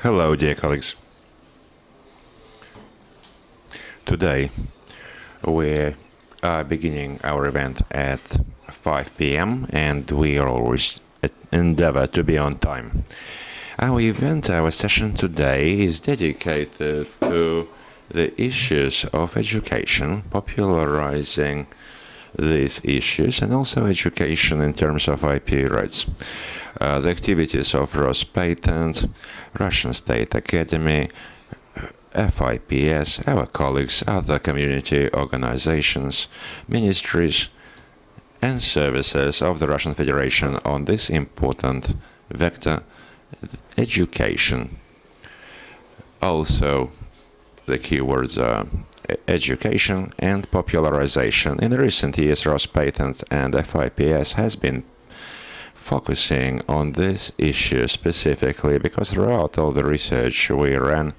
Hello, dear colleagues. Today we are beginning our event at 5 p.m. and we always endeavor to be on time. Our session today is dedicated to the issues of education, popularizing these issues, and also education in terms of IP rights. The activities of Rospatent, Russian State Academy, FIPS, our colleagues, other community organizations, ministries, and services of the Russian Federation on this important vector, education. Also, the keywords are education and popularization. In recent years, Rospatent and FIPS has been focusing on this issue specifically because throughout all the research we ran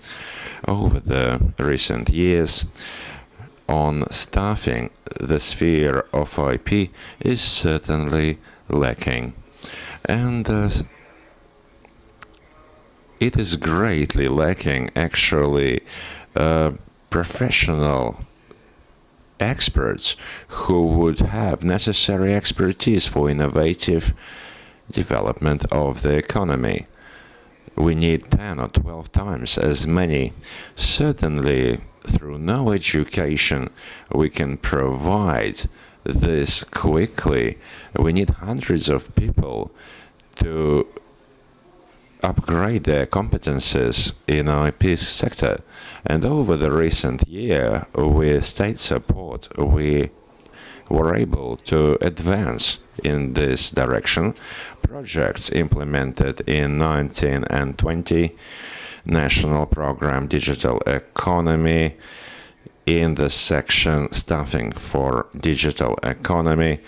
over the recent years on staffing, the sphere of IP is certainly lacking. And it is greatly lacking, actually, professional experts who would have necessary expertise for innovative development of the economy. We need 10 or 12 times as many. Certainly, through no education, we can provide this quickly. We need hundreds of people to upgrade their competences in IP sector. And over the recent year, with state support, we were able to advance in this direction. Projects implemented in 19 and 20, national program Digital Economy, in the section Staffing for Digital Economy.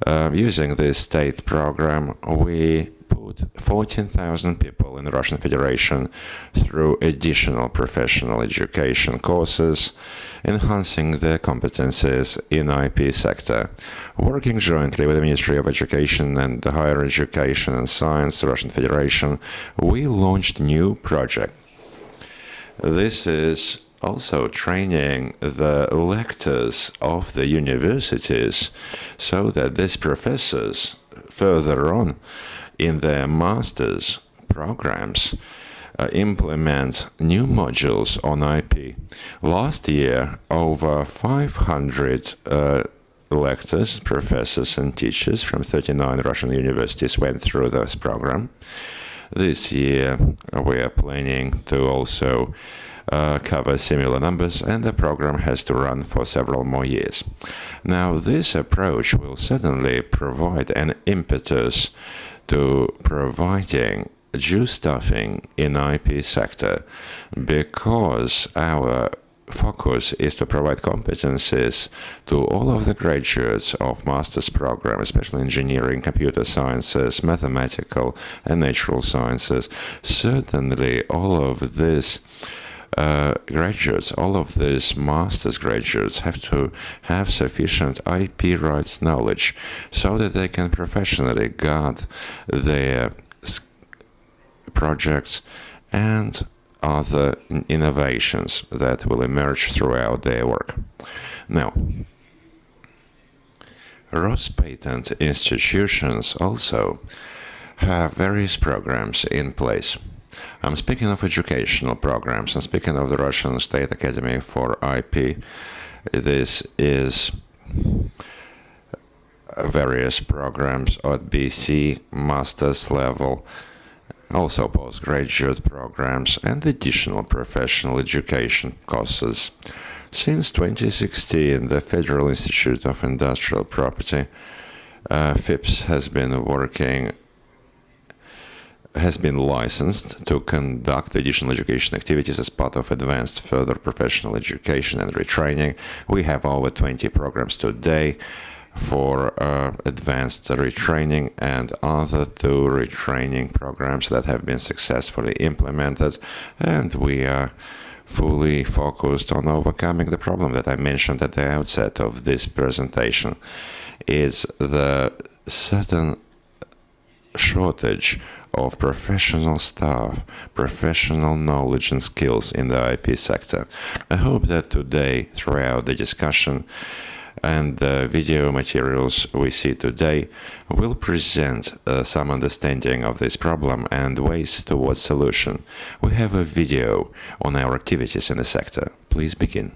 Using this state program, we put 14,000 people in the Russian Federation through additional professional education courses, enhancing their competencies in IP sector. Working jointly with the Ministry of Education and Higher Education and Science, the Russian Federation, we launched new project. This is also training the lectors of the universities so that these professors further on in their master's programs implement new modules on IP. Last year, over 500 lectors, professors, and teachers from 39 Russian universities went through this program. This year, we are planning to also cover similar numbers, and the program has to run for several more years. Now, this approach will certainly provide an impetus to providing due staffing in IP sector, because our focus is to provide competencies to all of the graduates of master's program, especially engineering, computer sciences, mathematical and natural sciences. Certainly all of this graduates, all of these master's graduates have to have sufficient IP rights knowledge so that they can professionally guard their projects and other innovations that will emerge throughout their work. Now, Rospatent institutions also have various programs in place. I'm speaking of educational programs. I'm speaking of the Russian State Academy for IP. This is various programs at BC, master's level, also postgraduate programs, and additional professional education courses. Since 2016, the Federal Institute of Industrial Property, FIPS, has been licensed to conduct additional education activities as part of advanced further professional education and retraining. We have over 20 programs today for advanced retraining and other two retraining programs that have been successfully implemented, and we are fully focused on overcoming the problem that I mentioned at the outset of this presentation. Is the certain shortage of professional staff, professional knowledge and skills in the IP sector. I hope that today, throughout the discussion and the video materials we see today, will present some understanding of this problem and ways towards solution. We have a video on our activities in the sector. Please begin.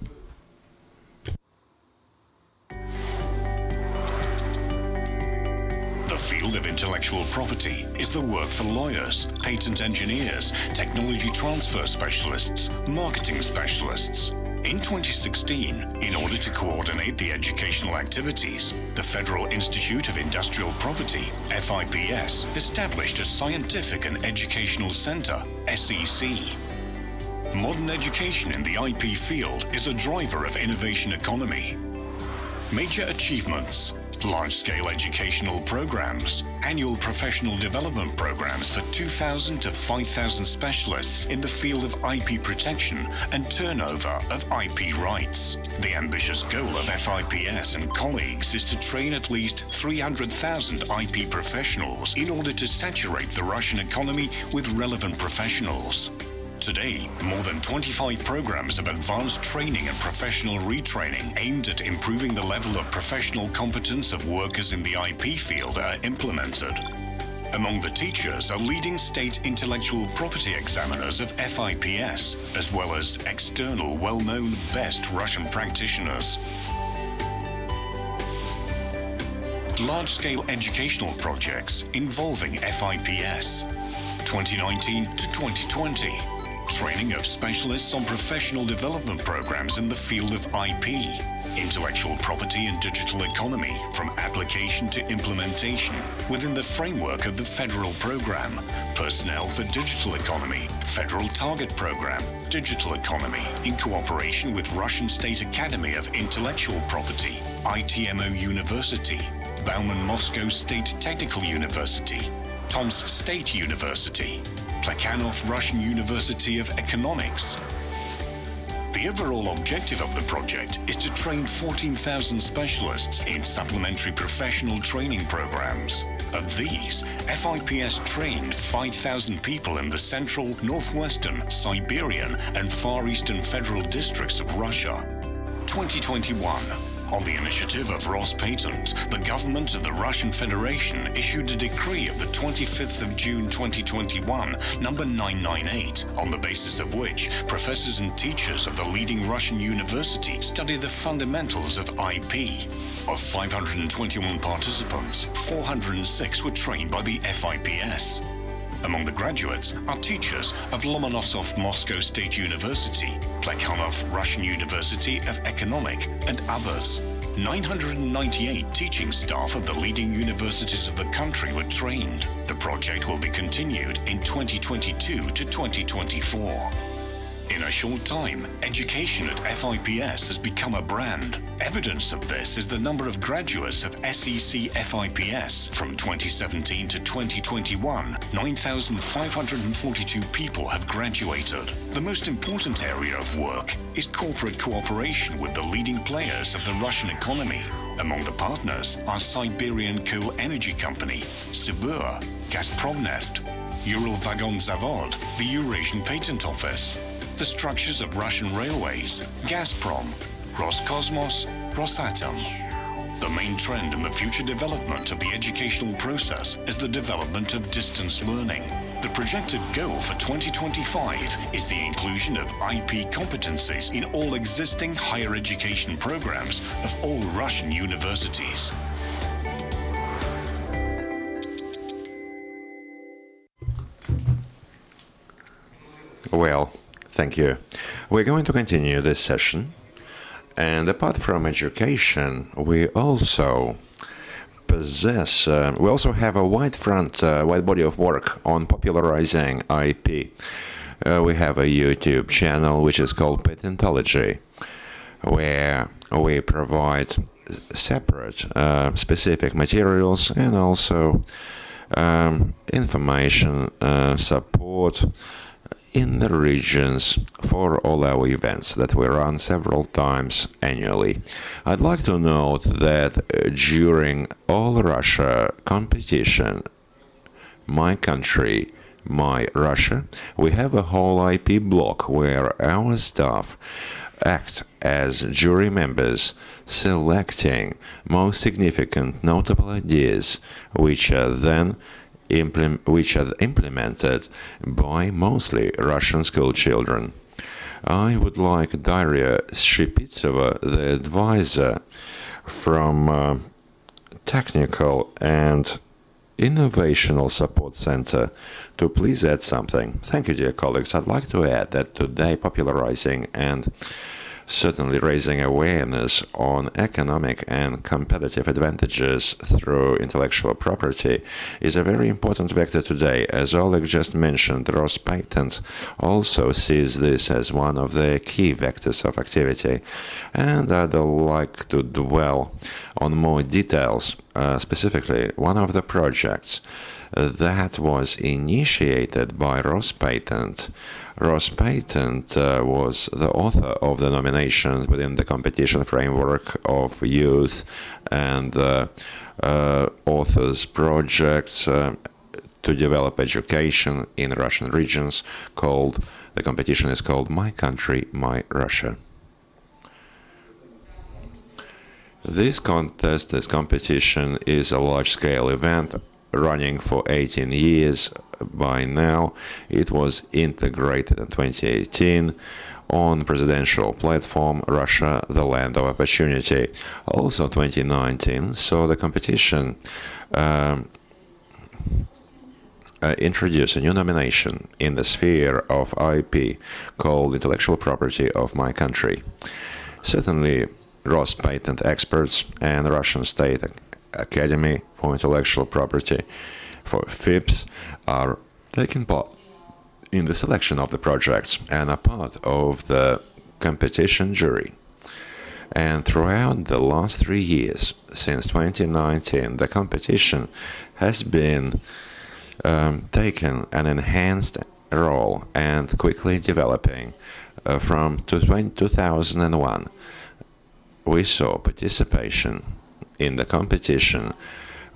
The field of intellectual property is the work for lawyers, patent engineers, technology transfer specialists, marketing specialists. In 2016, in order to coordinate the educational activities, the Federal Institute of Industrial Property, FIPS, established a Scientific and Educational Center, SEC. Modern education in the IP field is a driver of innovation economy. Major achievements: large-scale educational programs, annual professional development programs for 2,000 to 5,000 specialists in the field of IP protection and turnover of IP rights. The ambitious goal of FIPS and colleagues is to train at least 300,000 IP professionals in order to saturate the Russian economy with relevant professionals. Today, more than 25 programs of advanced training and professional retraining aimed at improving the level of professional competence of workers in the IP field are implemented. Among the teachers are leading state intellectual property examiners of FIPS, as well as external well-known best Russian practitioners. Large-scale educational projects involving FIPS. 2019 to 2020. Training of specialists on professional development programs in the field of IP, intellectual property and digital economy, from application to implementation, within the framework of the federal program, Personnel for Digital Economy, Federal Target Program, Digital Economy, in cooperation with Russian State Academy of Intellectual Property, ITMO University, Bauman Moscow State Technical University, Tomsk State University, Plekhanov Russian University of Economics. The overall objective of the project is to train 14,000 specialists in supplementary professional training programs. Of these, FIPS trained 5,000 people in the central, northwestern, Siberian and far eastern federal districts of Russia. 2021. On the initiative of Rospatent, the government of the Russian Federation issued a decree of the 25th of June 2021, number 998, on the basis of which professors and teachers of the leading Russian university study the fundamentals of IP. Of 521 participants, 406 were trained by the FIPS. Among the graduates are teachers of Lomonosov Moscow State University, Plekhanov Russian University of Economic, and others. 998 teaching staff of the leading universities of the country were trained. The project will be continued in 2022 to 2024. In a short time, education at FIPS has become a brand. Evidence of this is the number of graduates of SEC FIPS. From 2017 to 2021, 9,542 people have graduated. The most important area of work is corporate cooperation with the leading players of the Russian economy. Among the partners are Siberian Coal Energy Company, Sibur, Gazpromneft, Uralvagonzavod, the Eurasian Patent Office, the structures of Russian railways, Gazprom, Roscosmos, Rosatom. The main trend in the future development of the educational process is the development of distance learning. The projected goal for 2025 is the inclusion of IP competencies in all existing higher education programs of all Russian universities. Well, thank you. We're going to continue this session. And apart from education, we also have a wide body of work on popularizing IP. We have a YouTube channel which is called Patentology, where we provide separate specific materials and also information support in the regions for all our events that we run several times annually. I'd like to note that during All Russia competition My Country, My Russia, we have a whole IP block where our staff act as jury members, selecting most significant notable ideas, which are then implemented by mostly Russian school children. I would like Daria Shipitsova, the advisor from Technical and Innovational Support Center, to please add something. Thank you, dear colleagues. I'd like to add that today popularizing and certainly raising awareness on economic and competitive advantages through intellectual property is a very important vector today. As Oleg just mentioned, Rospatent also sees this as one of the key vectors of activity. And I'd like to dwell on more details, specifically one of the projects that was initiated by Rospatent. Rospatent was the author of the nomination within the competition framework of youth and authors projects to develop education in Russian regions. The competition is called My Country, My Russia. This competition is a large-scale event running for 18 years. By now, it was integrated in 2018 on presidential platform Russia, the Land of Opportunity. Also 2019 saw the competition introduce a new nomination in the sphere of IP called Intellectual Property of My Country. Certainly, Rospatent experts and the Russian State Academy for Intellectual Property, for FIPS, are taking part in the selection of the projects and are part of the competition jury. And throughout the last 3 years, since 2019, the competition has been taken an enhanced role and quickly developing. From 2001, we saw participation in the competition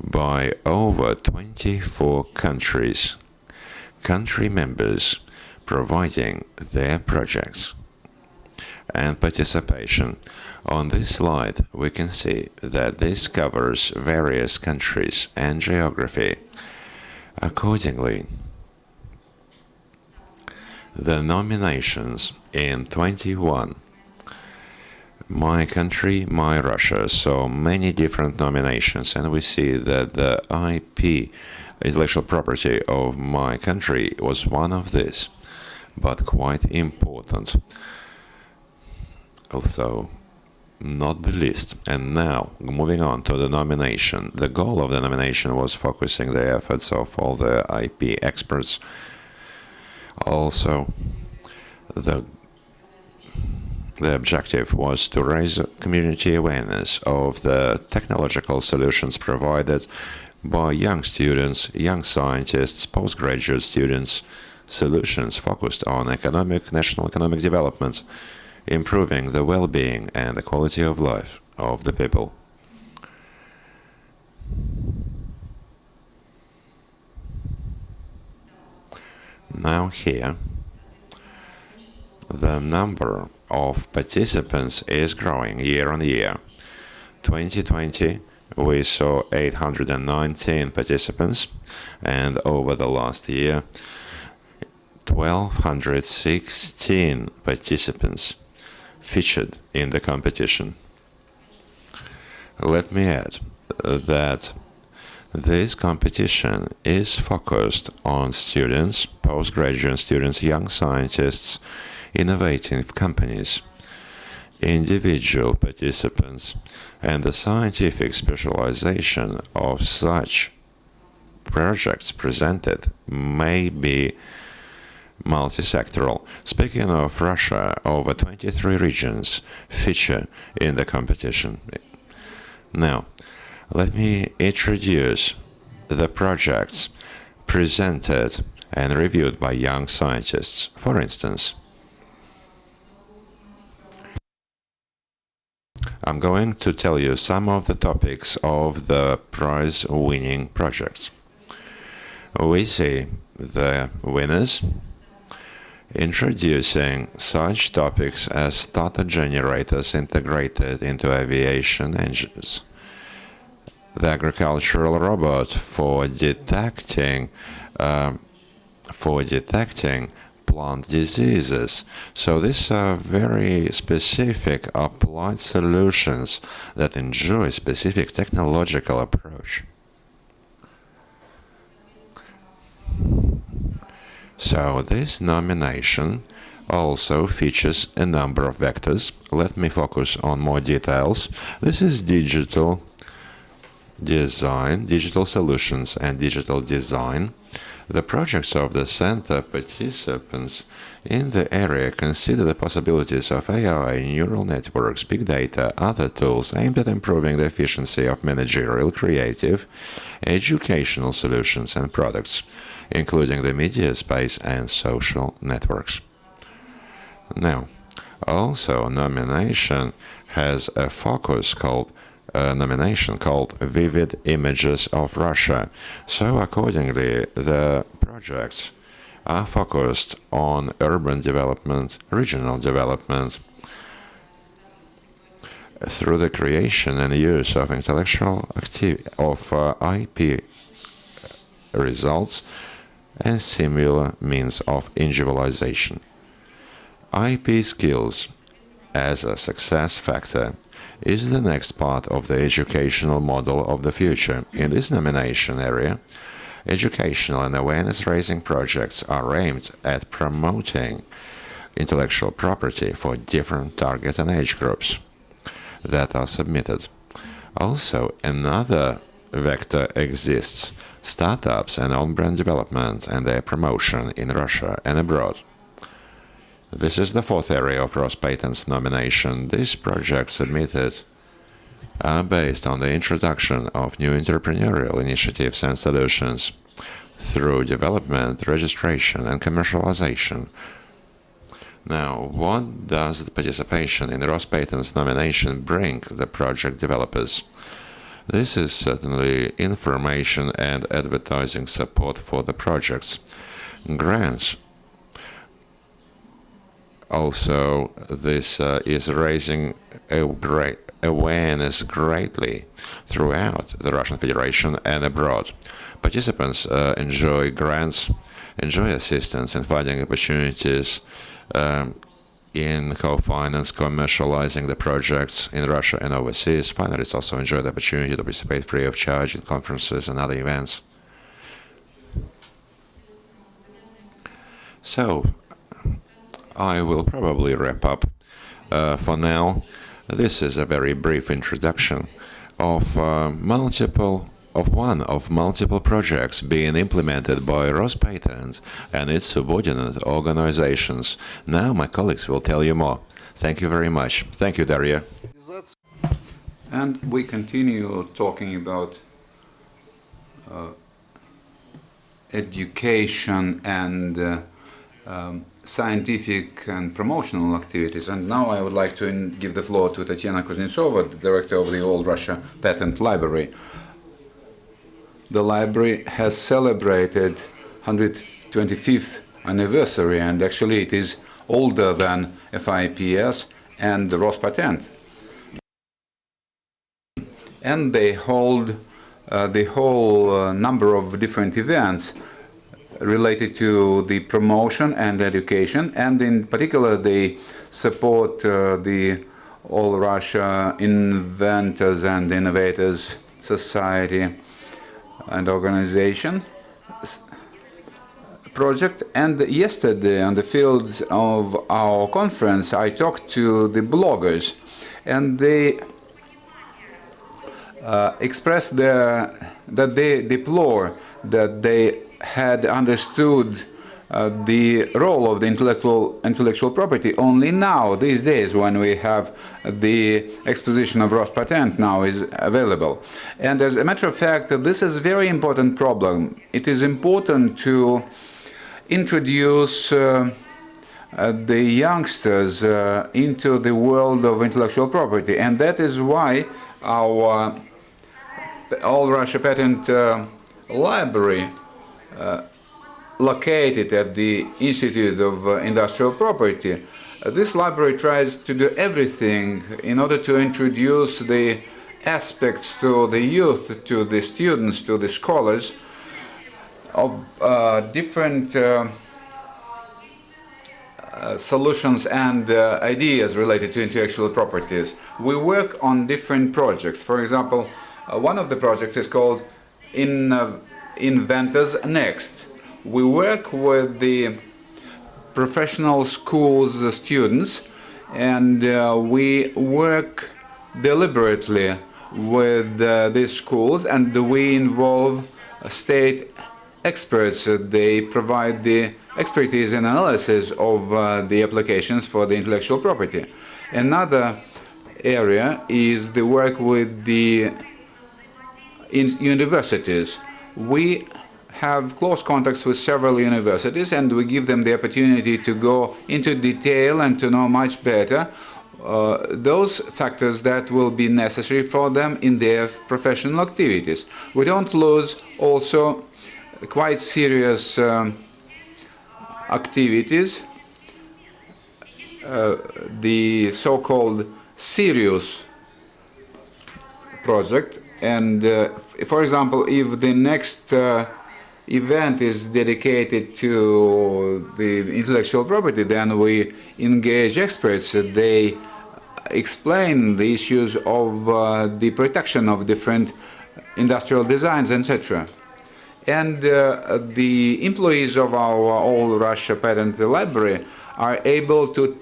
by over 24 country members providing their projects and participation. On this slide, we can see that this covers various countries and geography. Accordingly, the nominations in 21, My Country, My Russia, so many different nominations, and we see that the IP, intellectual property of My Country, was one of these, but quite important. Also, not the least. And now, moving on to the nomination. The goal of the nomination was focusing the efforts of all the IP experts. Also, the objective was to raise community awareness of the technological solutions provided by young students, young scientists, postgraduate students, solutions focused on national economic development, improving the well-being and the quality of life of the people. Now here, the number of participants is growing year on year. 2020, we saw 819 participants, and over the last year, 1,216 participants featured in the competition. Let me add that this competition is focused on students, postgraduate students, young scientists, innovative companies, individual participants, and the scientific specialization of such projects presented may be multisectoral. Speaking of Russia, over 23 regions feature in the competition. Now, let me introduce the projects presented and reviewed by young scientists. For instance, I'm going to tell you some of the topics of the prize-winning projects. We see the winners introducing such topics as starter generators integrated into aviation engines, the agricultural robot for detecting plant diseases. So these are very specific applied solutions that enjoy specific technological approach. So this nomination also features a number of vectors. Let me focus on more details. This is digital design, digital solutions and digital design. The projects of the center participants in the area consider the possibilities of AI, neural networks, big data, other tools aimed at improving the efficiency of managerial, creative, educational solutions and products, including the media space and social networks. Now, also nomination has a focus called nomination called Vivid Images of Russia. So accordingly, the projects are focused on urban development, regional development, through the creation and use of intellectual IP results and similar means of individualization. IP skills as a success factor is the next part of the educational model of the future. In this nomination area, educational and awareness-raising projects are aimed at promoting intellectual property for different target and age groups that are submitted. Also, another vector exists: startups and on-brand development and their promotion in Russia and abroad. This is the fourth area of Rospatent's nomination. These projects submitted are based on the introduction of new entrepreneurial initiatives and solutions through development, registration, and commercialization. Now, what does the participation in Rospatent's nomination bring the project developers? This is certainly information and advertising support for the projects. Grants. Also, this is raising a great awareness greatly throughout the Russian Federation and abroad. Participants enjoy grants, enjoy assistance in finding opportunities in co-finance, commercializing the projects in Russia and overseas. Finalists also enjoy the opportunity to participate free of charge in conferences and other events. So, I will probably wrap up for now. This is a very brief introduction of one of multiple projects being implemented by Rospatent and its subordinate organizations. Now my colleagues will tell you more. Thank you very much. Thank you, Daria. And we continue talking about education and scientific and promotional activities. And now I would like to give the floor to Tatiana Kuznetsova, the director of the All Russia Patent Library. The library has celebrated 125th anniversary, and actually it is older than FIPS and the Rospatent. And they hold the whole number of different events related to the promotion and education, and in particular they support the All Russia Inventors and Innovators Society and organization project. And yesterday on the fields of our conference I talked to the bloggers, and they expressed that they deplore that they had understood the role of the intellectual property only now, these days, when we have the exposition of Rospatent now is available. And as a matter of fact, this is a very important problem. It is important to introduce the youngsters into the world of intellectual property, and that is why our All Russia Patent Library located at the Institute of Industrial Property. This library tries to do everything in order to introduce the aspects to the youth, to the students, to the scholars of different solutions and ideas related to intellectual properties. We work on different projects. For example, one of the projects is called Inventors Next. We work with the professional schools students, and we work deliberately with these schools, and we involve state experts. They provide the expertise and analysis of the applications for the intellectual property. Another area is the work with the universities. We have close contacts with several universities, and we give them the opportunity to go into detail and to know much better those factors that will be necessary for them in their professional activities. We don't lose also quite serious activities, the so-called serious project. And for example, if the next event is dedicated to the intellectual property, then we engage experts. They explain the issues of the protection of different industrial designs, etc. And the employees of our All Russia Patent Library are able to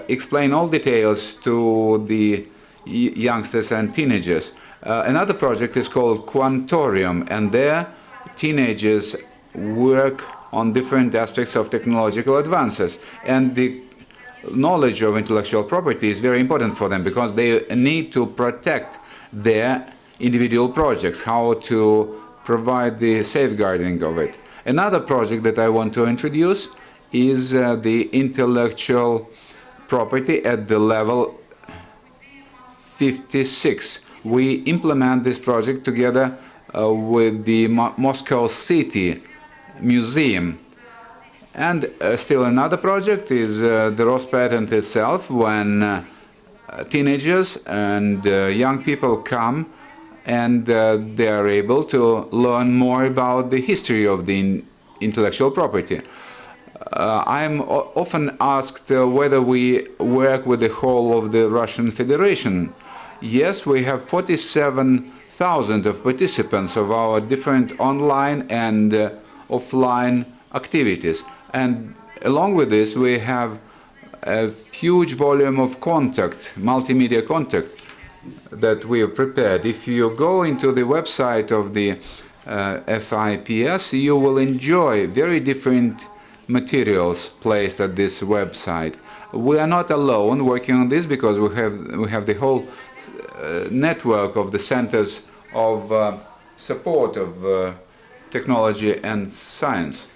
explain all details to the youngsters and teenagers. Another project is called Quantorium, and there teenagers work on different aspects of technological advances. And the knowledge of intellectual property is very important for them, because they need to protect their individual projects, how to provide the safeguarding of it. Another project that I want to introduce is the intellectual property at the level 56. We implement this project together with the Moscow City Museum. And still another project is the Rospatent itself, when teenagers and young people come and they are able to learn more about the history of the intellectual property. I'm often asked whether we work with the whole of the Russian Federation. Yes, we have 47,000 of participants of our different online and offline activities. And along with this, we have a huge volume of contact, multimedia contact, that we have prepared. If you go into the website of the FIPS, you will enjoy very different materials placed at this website. We are not alone working on this, because we have the whole network of the centers of support of technology and science.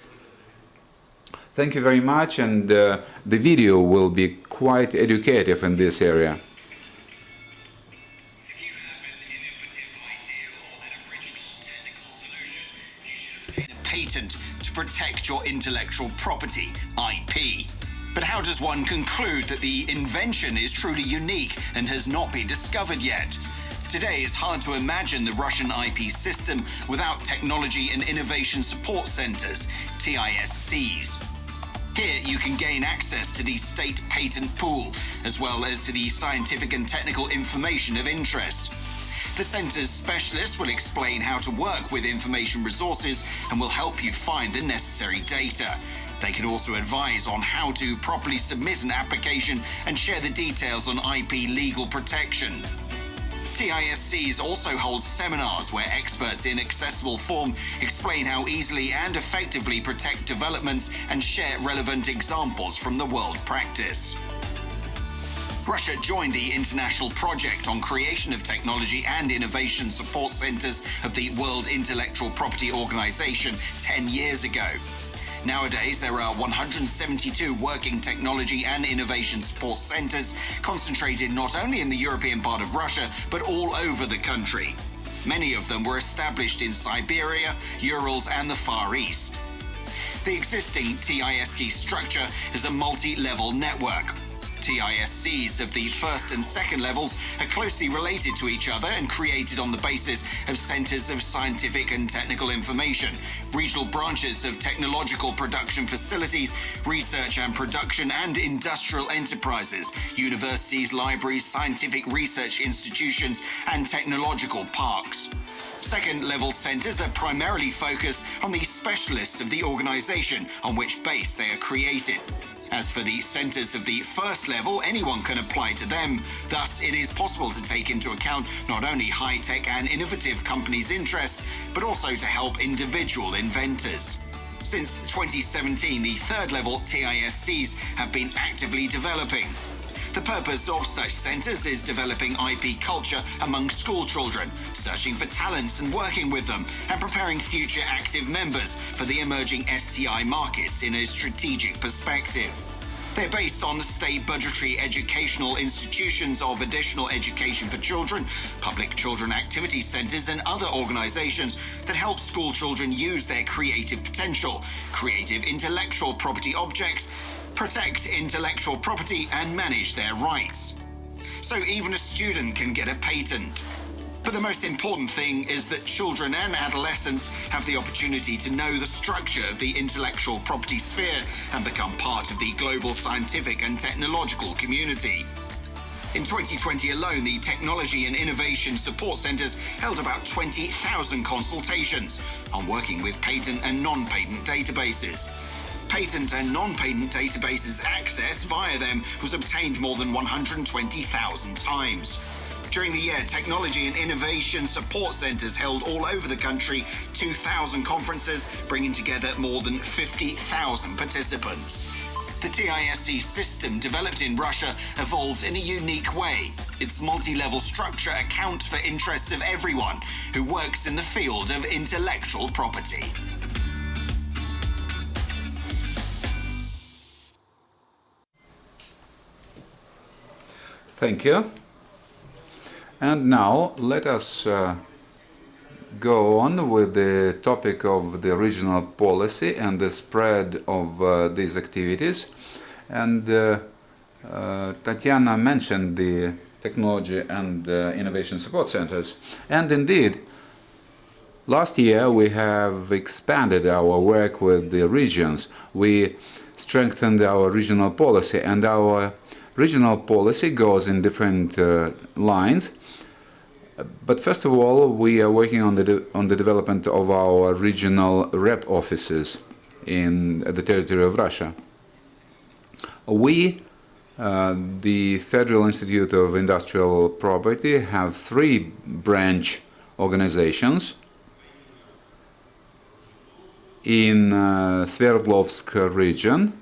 Thank you very much, and the video will be quite educative in this area. If you have an innovative idea or an original technical solution, you should obtain a patent to protect your intellectual property, IP. But how does one conclude that the invention is truly unique and has not been discovered yet? Today, it's hard to imagine the Russian IP system without Technology and Innovation Support Centers, TISCs. Here, you can gain access to the state patent pool, as well as to the scientific and technical information of interest. The center's specialists will explain how to work with information resources and will help you find the necessary data. They can also advise on how to properly submit an application and share the details on IP legal protection. TISCs also hold seminars where experts in accessible form explain how easily and effectively protect developments and share relevant examples from the world practice. Russia joined the international project on creation of technology and innovation support centers of the World Intellectual Property Organization 10 years ago. Nowadays, there are 172 working technology and innovation support centers concentrated not only in the European part of Russia, but all over the country. Many of them were established in Siberia, Urals and the Far East. The existing TISC structure is a multi-level network. TISCs of the first and second levels are closely related to each other and created on the basis of centres of scientific and technical information, regional branches of technological production facilities, research and production and industrial enterprises, universities, libraries, scientific research institutions and technological parks. Second-level centres are primarily focused on the specialists of the organisation on which base they are created. As for the centres of the first level, anyone can apply to them. Thus, it is possible to take into account not only high-tech and innovative companies' interests, but also to help individual inventors. Since 2017, the third-level TISCs have been actively developing. The purpose of such centres is developing IP culture among school children, searching for talents and working with them, and preparing future active members for the emerging STI markets in a strategic perspective. They're based on state budgetary educational institutions of additional education for children, public children activity centres and other organisations that help school children use their creative potential, creative intellectual property objects, protect intellectual property and manage their rights. So even a student can get a patent. But the most important thing is that children and adolescents have the opportunity to know the structure of the intellectual property sphere and become part of the global scientific and technological community. In 2020 alone, the Technology and Innovation Support Centres held about 20,000 consultations on working with patent and non-patent databases. Patent and non-patent databases access via them was obtained more than 120,000 times. During the year, Technology and Innovation Support Centres held all over the country 2,000 conferences, bringing together more than 50,000 participants. The TISC system developed in Russia evolved in a unique way. Its multi-level structure accounts for interests of everyone who works in the field of intellectual property. Thank you. And now let us go on with the topic of the regional policy and the spread of these activities. And Tatiana mentioned the Technology and Innovation Support Centers. And indeed, last year we have expanded our work with the regions. We strengthened our regional policy, and our regional policy goes in different lines. But first of all, we are working on the development of our regional rep offices in the territory of Russia. We, the Federal Institute of Industrial Property, have 3 branch organizations in Sverdlovsk region,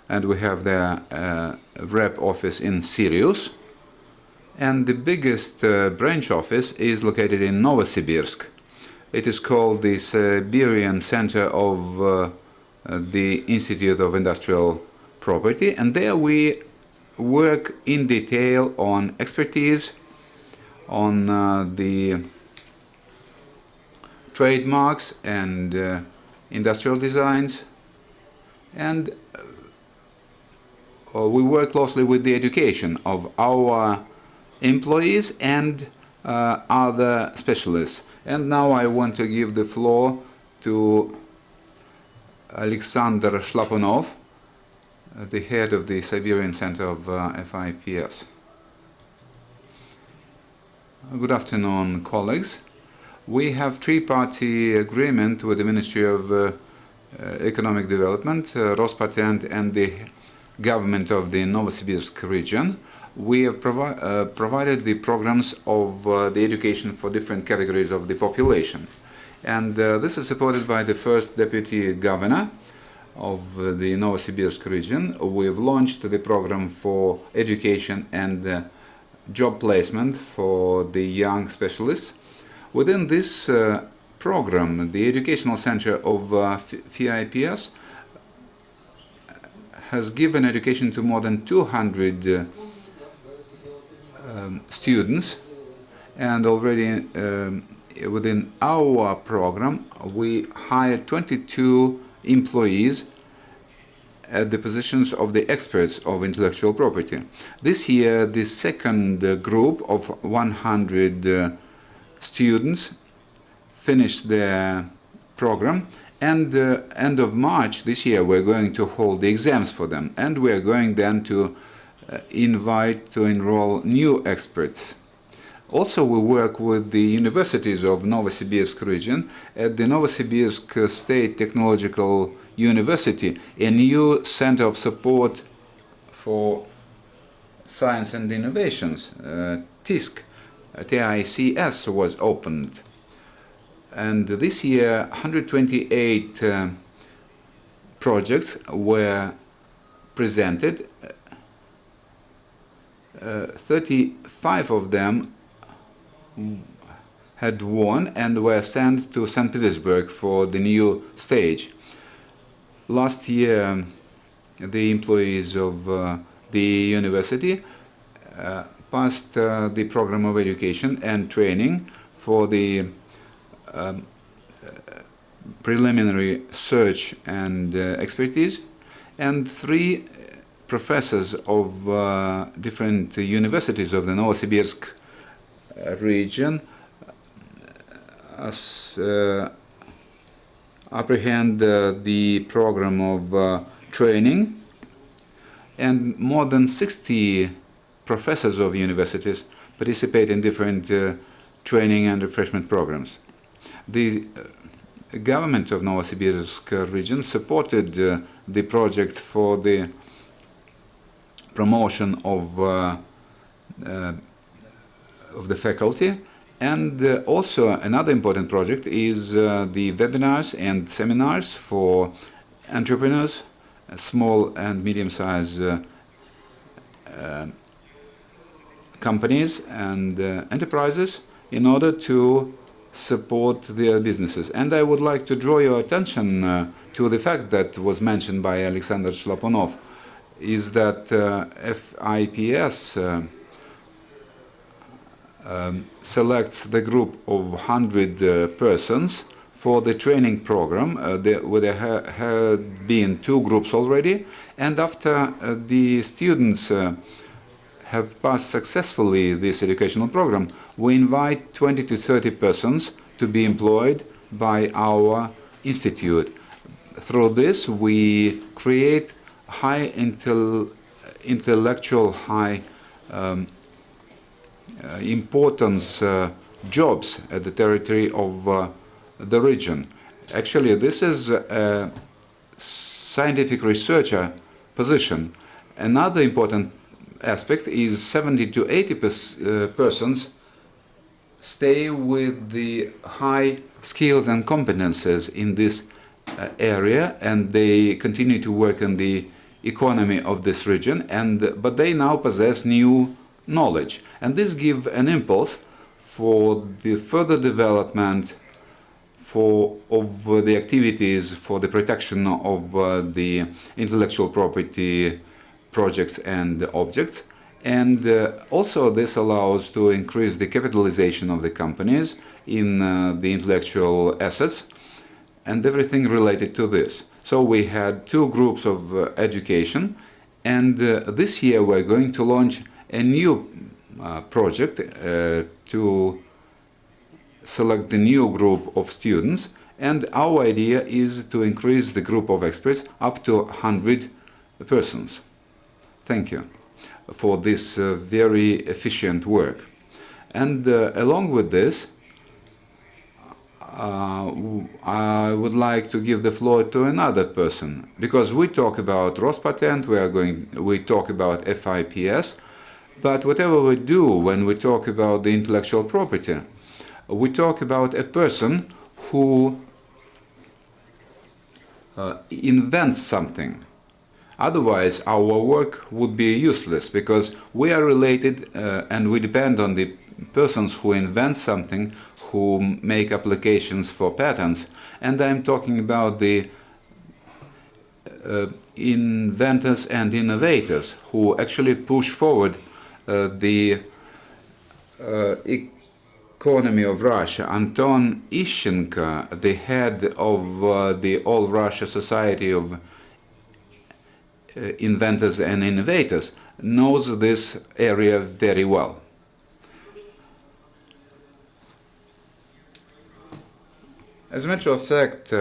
and we have the rep office in Sirius. And the biggest branch office is located in Novosibirsk. It is called the Siberian Center of the Institute of Industrial Property, and there we work in detail on expertise, on the trademarks and industrial designs, and we work closely with the education of our employees and other specialists. And now I want to give the floor to Alexander Shlapunov, the head of the Siberian Center of FIPS. Good afternoon, colleagues. We have three-party agreement with the Ministry of Economic Development, Rospatent, and the government of the Novosibirsk region. We have provided the programs of the education for different categories of the population. And this is supported by the first deputy governor of the Novosibirsk region. We have launched the program for education and job placement for the young specialists. Within this program, the Educational Center of FIPS has given education to more than 200 students, and already within our program, we hired 22 employees at the positions of the experts of intellectual property. This year, the second group of 100 students finished their program, and end of March this year we're going to hold the exams for them, and we're going then to invite to enroll new experts. Also, we work with the universities of Novosibirsk region. At the Novosibirsk State Technological University, a new center of support for science and innovations, TISC, TICS, was opened. And this year, 128 projects were presented. 35 of them had won and were sent to St. Petersburg for the new stage. Last year, the employees of the university passed the program of education and training for the preliminary search and expertise, and 3 professors of different universities of the Novosibirsk region apprehend the program of training, and more than 60 professors of universities participate in different training and refreshment programs. The government of Novosibirsk region supported the project for the promotion of the faculty, and also another important project is the webinars and seminars for entrepreneurs, small and medium-sized companies and enterprises, in order to support their businesses. And I would like to draw your attention to the fact that was mentioned by Alexander Shlapunov, is that FIPS selects the group of 100 persons for the training program. There had been 2 groups already, and after the students have passed successfully this educational program, we invite 20 to 30 persons to be employed by our institute. Through this, we create high intellectual, high importance jobs at the territory of the region. Actually, this is a scientific researcher position. Another important aspect is 70 to 80 persons stay with the high skills and competences in this area, and they continue to work in the economy of this region, but they now possess new knowledge, and this gives an impulse for the further development of the activities for the protection of the intellectual property projects and objects. And also this allows to increase the capitalization of the companies in the intellectual assets and everything related to this. So we had 2 groups of education, and this year we're going to launch a new project to select the new group of students, and our idea is to increase the group of experts up to 100 persons. Thank you for this very efficient work. And along with this, I would like to give the floor to another person, because we talk about Rospatent, we talk about FIPS, but whatever we do when we talk about the intellectual property, we talk about a person who invents something. Otherwise, our work would be useless, because we are related and we depend on the persons who invent something, who make applications for patents. And I'm talking about the inventors and innovators who actually push forward the economy of Russia, Anton Ishchenko, the head of the All Russia Society of Inventors and Innovators, knows this area very well. As a matter of fact,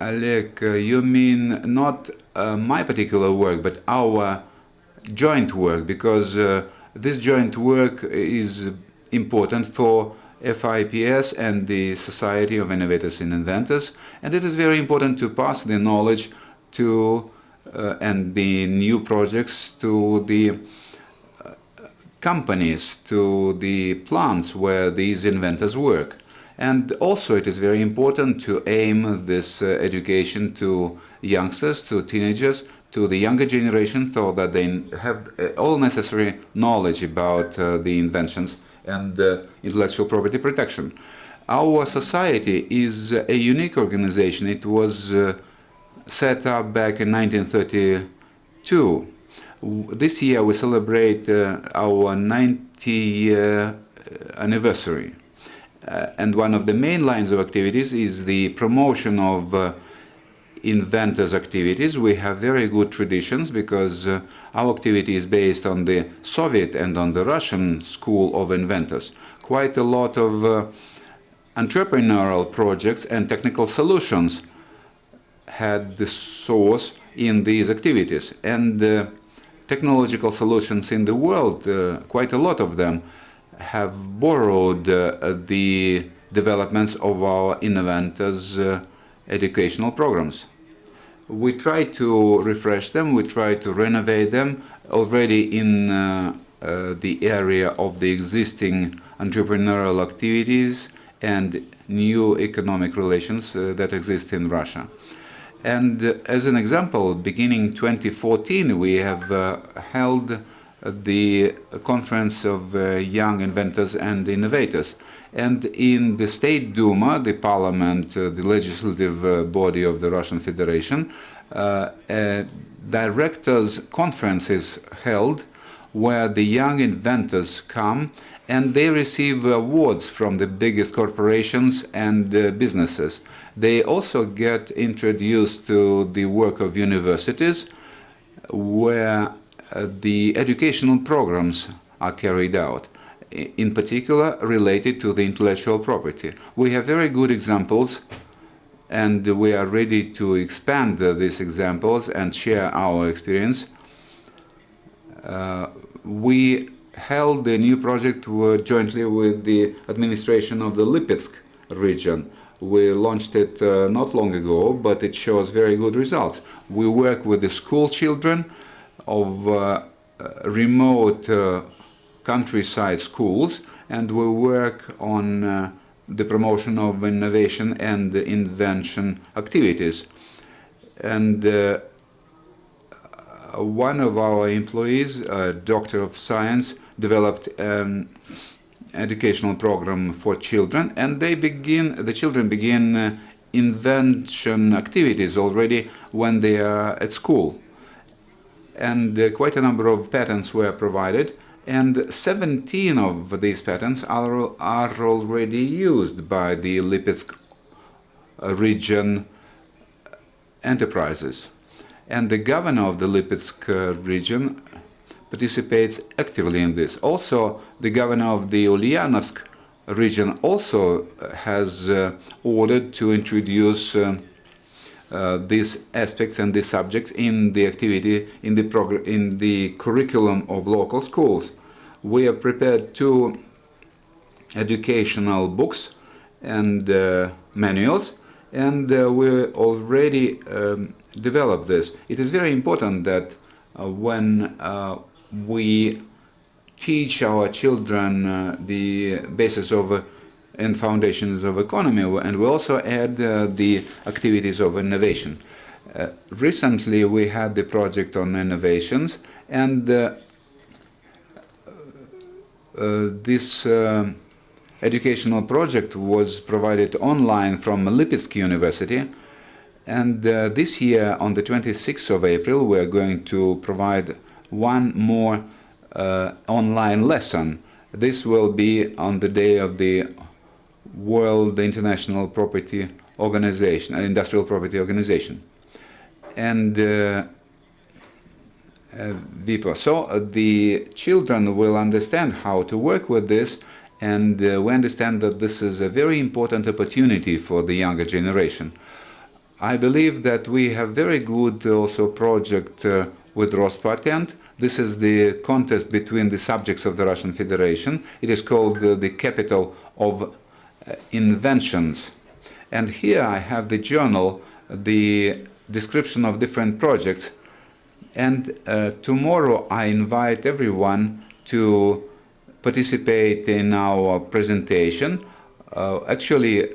Oleg, you mean not my particular work, but our joint work, because this joint work is important for FIPS and the Society of Innovators and Inventors, and it is very important to pass the knowledge to and the new projects to the companies, to the plants where these inventors work. And also it is very important to aim this education to youngsters, to teenagers, to the younger generation, so that they have all necessary knowledge about the inventions and intellectual property protection. Our society is a unique organization. It was set up back in 1932. This year we celebrate our 90-year anniversary. And one of the main lines of activities is the promotion of inventors' activities. We have very good traditions because our activity is based on the Soviet and on the Russian school of inventors. Quite a lot of entrepreneurial projects and technical solutions had the source in these activities. And technological solutions in the world, quite a lot of them, have borrowed the developments of our inventors' educational programs. We try to refresh them, we try to renovate them already in the area of the existing entrepreneurial activities and new economic relations that exist in Russia. And as an example, beginning 2014, we have held the Conference of Young Inventors and Innovators. And in the State Duma, the parliament, the legislative body of the Russian Federation, a directors' conference is held where the young inventors come and they receive awards from the biggest corporations and businesses. They also get introduced to the work of universities where the educational programs are carried out, in particular related to the intellectual property. We have very good examples, and we are ready to expand these examples and share our experience. We held a new project jointly with the administration of the Lipetsk region. We launched it not long ago, but it shows very good results. We work with the school children of remote countryside schools, and we work on the promotion of innovation and invention activities. And one of our employees, a doctor of science, developed an educational program for children, and the children begin invention activities already when they are at school. And quite a number of patents were provided, and 17 of these patents are already used by the Lipetsk region enterprises. And the governor of the Lipetsk region participates actively in this. Also, the governor of the Ulyanovsk region also has ordered to introduce these aspects and these subjects in the activity, in the curriculum of local schools. We have prepared 2 educational books and manuals, and we already developed this. It is very important that when we teach our children the basis of and foundations of economy, and we also add the activities of innovation. Recently we had the project on innovations, and this educational project was provided online from Lipetsk University, and this year on the 26th of April we are going to provide one more online lesson. This will be on the day of the World International Property Organization, Industrial Property Organization. And WIPO. So the children will understand how to work with this, and we understand that this is a very important opportunity for the younger generation. I believe that we have very good also project with Rospatent. This is the contest between the subjects of the Russian Federation. It is called the Capital of Inventions. And here I have the journal, the description of different projects. And tomorrow I invite everyone to participate in our presentation. Actually,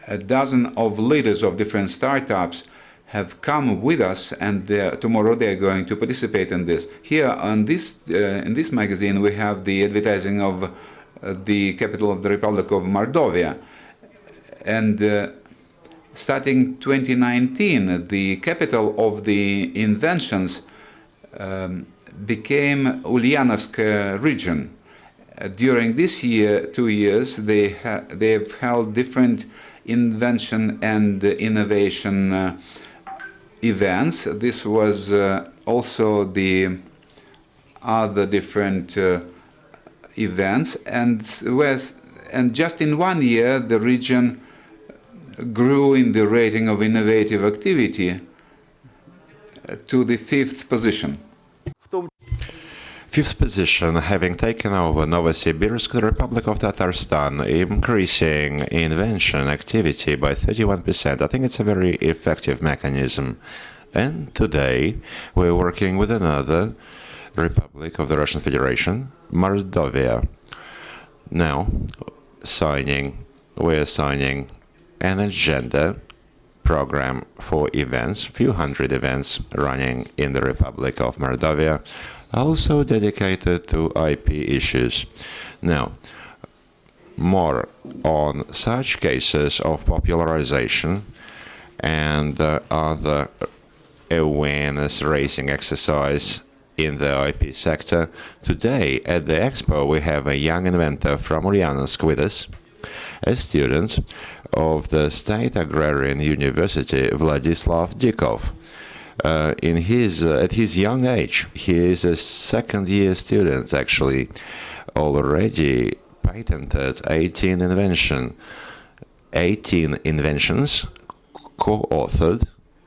a dozen of leaders of different startups have come with us, and tomorrow they are going to participate in this. Here on this, in this magazine, we have the advertising of the capital of the Republic of Mordovia. And starting 2019, the capital of the inventions became Ulyanovsk region. During this year, 2 years, they have held different invention and innovation events. This was also the other different events, and just in 1 year, the region grew in the rating of innovative activity to the 5th position. Fifth position, having taken over Novosibirsk, the Republic of Tatarstan, increasing invention activity by 31%. I think it's a very effective mechanism. And today, we're working with another Republic of the Russian Federation, Mordovia. Now, we're signing an agenda program for events, few hundred events running in the Republic of Mordovia, also dedicated to IP issues. Now, more on such cases of popularization and other awareness-raising exercise in the IP sector. Today, at the expo, we have a young inventor from Ulyanovsk with us, a student of the State Agrarian University, Vladislav Dikov. At his young age, he is a second-year student, actually, already patented 18 inventions, co-authored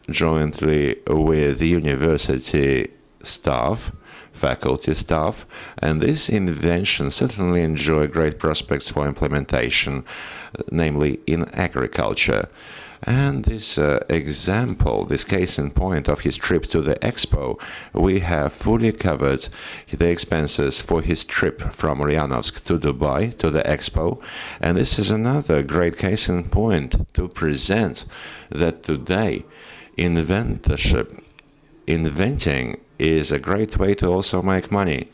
jointly with the university staff, faculty staff, and these inventions certainly enjoy great prospects for implementation, namely in agriculture. And this example, this case in point of his trip to the expo, we have fully covered the expenses for his trip from Ulyanovsk to Dubai to the expo. And this is another great case in point to present that today inventing is a great way to also make money,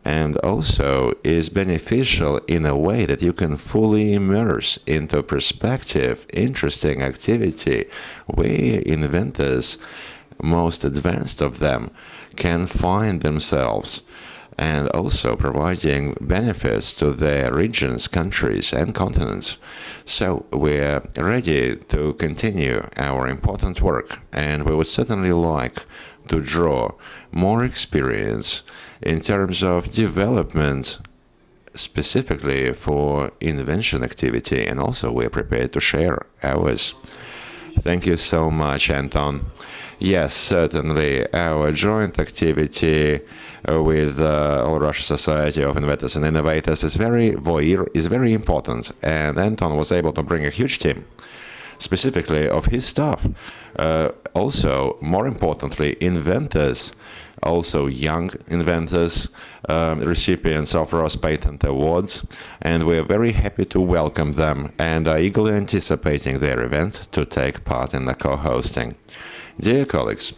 and also is beneficial in a way that you can fully immerse into perspective, interesting activity. We inventors, most advanced of them, can find themselves and also providing benefits to their regions, countries, and continents. So we're ready to continue our important work, and we would certainly like to draw more experience in terms of development, specifically for invention activity, and also we're prepared to share ours. Thank you so much, Anton. Yes, certainly, our joint activity with All Russia Society of Inventors and Innovators is very important, and Anton was able to bring a huge team, specifically of his staff. Also, more importantly, inventors, also young inventors, recipients of Ross Patent Awards, and we are very happy to welcome them and are eagerly anticipating their event to take part in the co-hosting. Dear colleagues,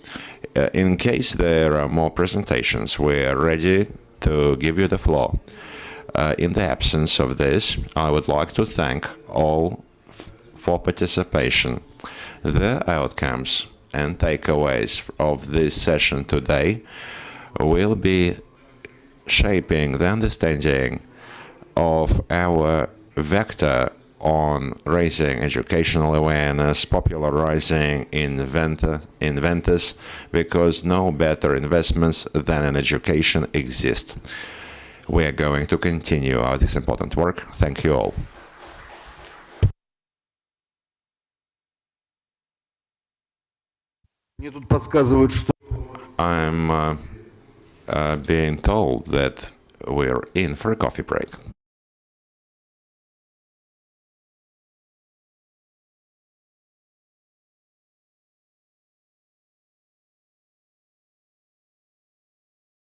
in case there are more presentations, we are ready to give you the floor. In the absence of this, I would like to thank all for participation. The outcomes and takeaways of this session today will be shaping the understanding of our vector on raising educational awareness, popularizing inventors, because no better investments than in education exist. We are going to continue this important work. Thank you all. Мне тут подсказывают, что... I'm being told that we're in for a coffee break.